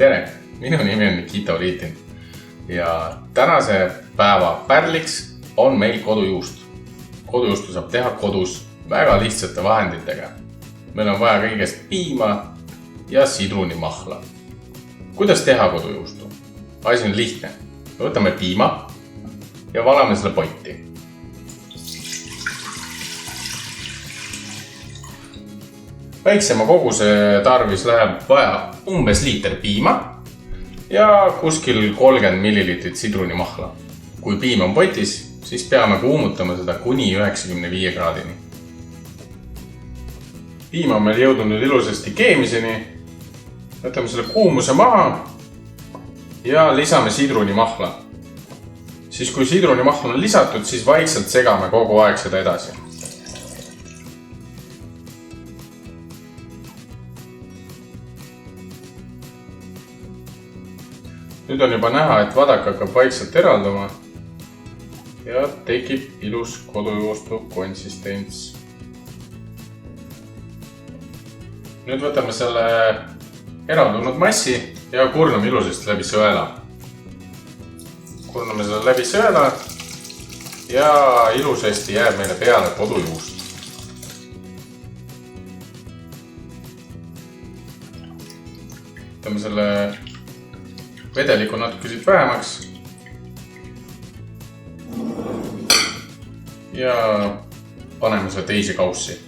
Tere! Minu nimi on Nikita Oliitin ja tänase päeva pärliks on meil kodujuust. Kodujuustu saab teha kodus väga lihtsate vahenditega. Meil on vaja kõigest piima ja sidrunimahla. Kuidas teha kodujuustu? Asi on lihtne. Me võtame piima ja valame selle potti. Väiksema koguse tarvis läheb vaja umbes liiter piima ja kuskil 30 ml sidrunimahla. Kui piim on potis, siis peame kuumutama seda kuni 95 kraadini. Piim on meil jõudnud nüüd ilusasti keemiseni. Võtame selle kuumuse maha ja lisame sidrunimahla. Siis kui sidrunimahla on lisatud, siis vaikselt segame kogu aeg seda edasi. Nüüd on juba näha, et vadak hakkab vaikselt eralduma ja tekib ilus kodujuustu konsistents. Nüüd võtame selle eraldunud massi ja kurname ilusasti läbi sõela. Kurname selle läbi sõela ja ilusasti jääb meile peale kodujuust. Võtame selle vedeliku natuke siit vähemaks ja paneme selle teise kaussi.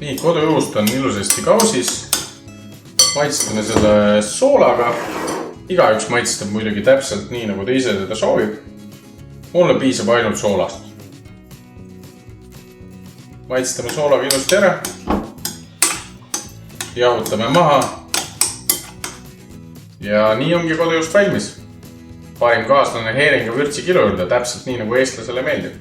Nii, kodujuust on ilusasti kausis. Maitstame selle soolaga. Igaüks maitstab muidugi täpselt nii, nagu ta ise teda soovib. Mulle piisab ainult soolast. Maitstame soolaga ilusti ära. Jahutame maha ja nii ongi kodujuust valmis. Parim kaaslane heeringa vürtsi kilo juurde, täpselt nii nagu eestlasele meeldib.